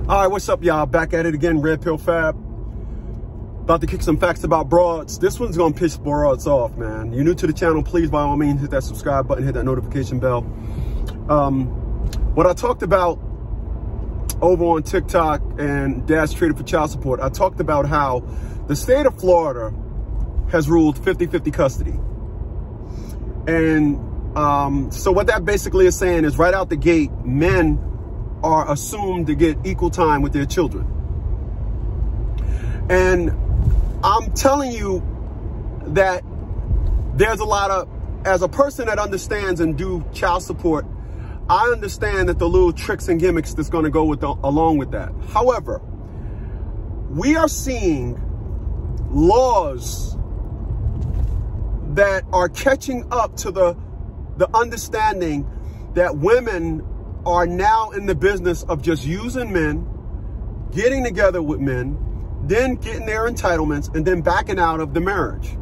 All right, what's up, y'all? Back at it again, Red Pill Fab. About to kick some facts about broads. This one's gonna piss broads off, man. You're new to the channel, please, by all means, hit that subscribe button, hit that notification bell. What I talked about over on TikTok and Dad's Traded for Child Support, I talked about how the state of Florida has ruled 50-50 custody. And so what that basically is saying is right out the gate, men are assumed to get equal time with their children. And I'm telling you that there's a lot of, as a person that understands and do child support, I understand that the little tricks and gimmicks that's going to go with along with that. However, we are seeing laws that are catching up to the understanding that women are now in the business of just using men, getting together with men, then getting their entitlements, and then backing out of the marriage.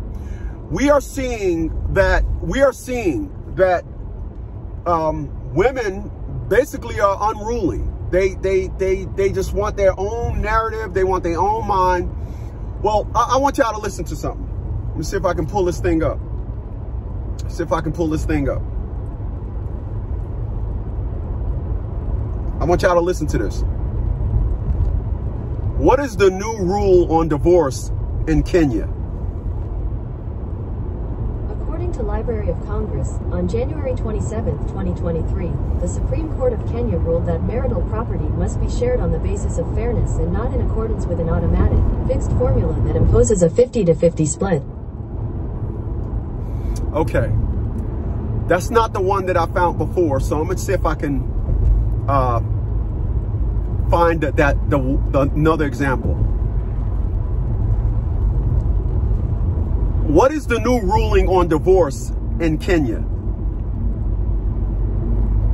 We are seeing that women basically are unruly. They just want their own narrative. They want their own mind. Well, I want y'all to listen to something. Let me see if I can pull this thing up. I want y'all to listen to this. What is the new rule on divorce in Kenya? According to Library of Congress, on January 27, 2023, the Supreme Court of Kenya ruled that marital property must be shared on the basis of fairness and not in accordance with an automatic, fixed formula that imposes a 50-50 split. Okay. That's not the one that I found before, so I'm going to see if I can find another example. What is the new ruling on divorce in Kenya?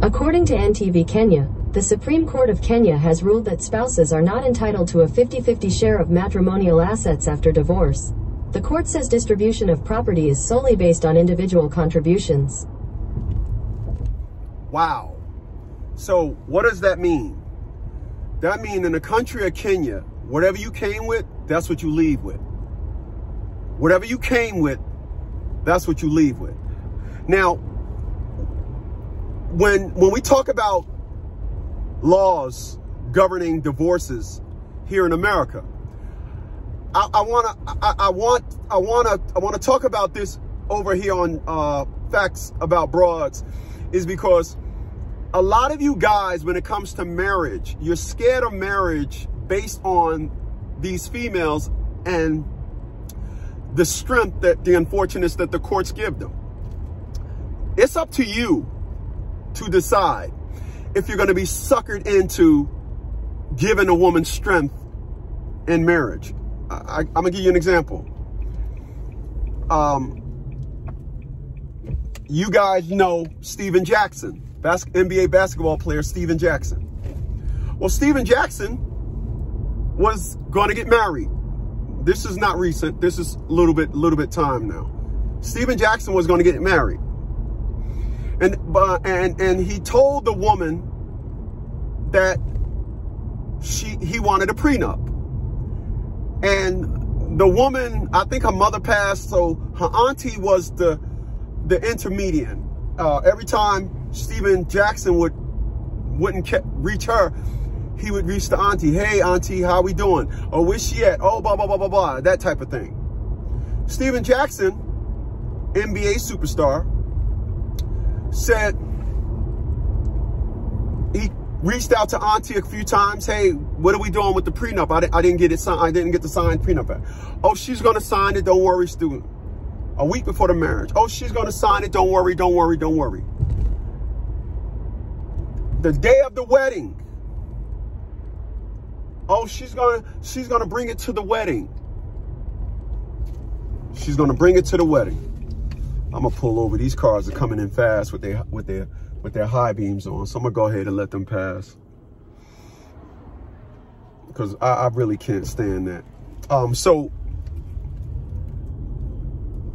According to NTV Kenya, the Supreme Court of Kenya has ruled that spouses are not entitled to a 50-50 share of matrimonial assets after divorce. The court says distribution of property is solely based on individual contributions. Wow. So what does that mean? That means in the country of Kenya, whatever you came with, that's what you leave with. Whatever you came with, that's what you leave with. Now, when we talk about laws governing divorces here in America, I want to talk about this over here on Facts About Broads, is because a lot of you guys, when it comes to marriage, you're scared of marriage based on these females and the strength that the unfortunates that the courts give them. It's up to you to decide if you're going to be suckered into giving a woman strength in marriage. I'm going to give you an example. You guys know Steven Jackson, NBA basketball player Steven Jackson. Well, Steven Jackson was going to get married. This is not recent. This is a little bit time now. Steven Jackson was going to get married, and he told the woman that he wanted a prenup. And the woman, I think her mother passed, so her auntie was the intermediate. Every time Steven Jackson wouldn't reach her, he would reach the auntie. Hey, auntie, how we doing? Oh, where's she at? Oh, blah, blah, blah, blah, blah, that type of thing. Steven Jackson, NBA superstar, said he reached out to auntie a few times. Hey, what are we doing with the prenup? I didn't get it signed. I didn't get the signed prenup back. Oh, she's going to sign it. Don't worry, Stu. A week before the marriage. Oh, she's going to sign it. Don't worry, don't worry, don't worry. The day of the wedding. Oh, she's gonna bring it to the wedding. She's gonna bring it to the wedding. I'm gonna pull over. These cars are coming in fast with their high beams on, so I'm gonna go ahead and let them pass because I really can't stand that. So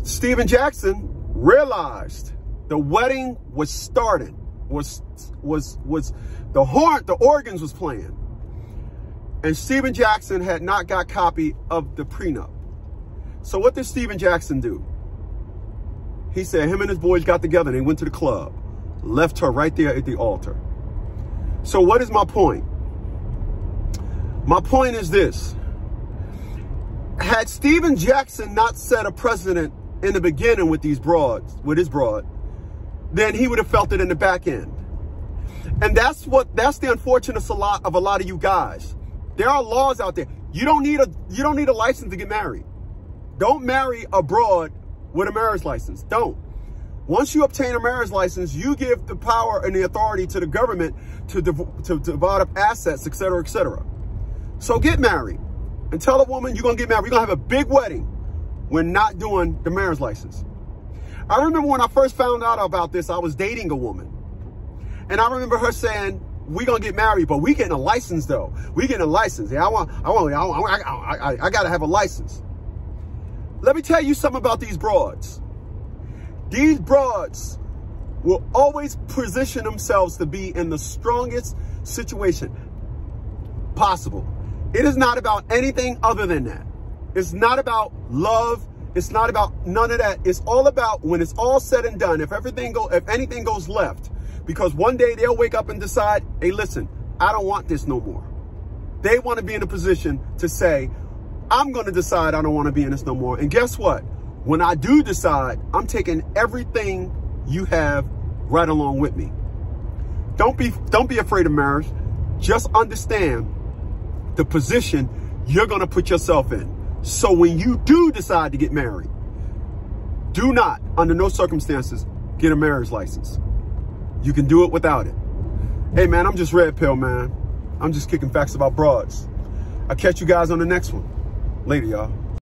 Steven Jackson realized the wedding was starting, the organs was playing. And Stephen Jackson had not got copy of the prenup. So what did Stephen Jackson do? He said him and his boys got together and they went to the club, left her right there at the altar. So what is my point? My point is this. Had Stephen Jackson not set a precedent in the beginning with these broads, with his broad, then he would have felt it in the back end. And that's the unfortunate of a lot of you guys. There are laws out there. You don't need a license to get married. Don't marry abroad with a marriage license. Don't. Once you obtain a marriage license, you give the power and the authority to the government to divide up assets, et cetera, et cetera. So get married and tell a woman you're going to get married. We're going to have a big wedding. We're not doing the marriage license. I remember when I first found out about this, I was dating a woman. And I remember her saying, we're going to get married, but we getting a license though. We getting a license. Yeah, I got to have a license. Let me tell you something about these broads. These broads will always position themselves to be in the strongest situation possible. It is not about anything other than that. It's not about love. It's not about none of that. It's all about when it's all said and done, if anything goes left, because one day they'll wake up and decide, hey, listen, I don't want this no more. They want to be in a position to say, I'm going to decide I don't want to be in this no more. And guess what? When I do decide, I'm taking everything you have right along with me. Don't be afraid of marriage. Just understand the position you're going to put yourself in. So when you do decide to get married, do not, under no circumstances, get a marriage license. You can do it without it. Hey, man, I'm just Red Pill, man. I'm just kicking facts about broads. I'll catch you guys on the next one. Later, y'all.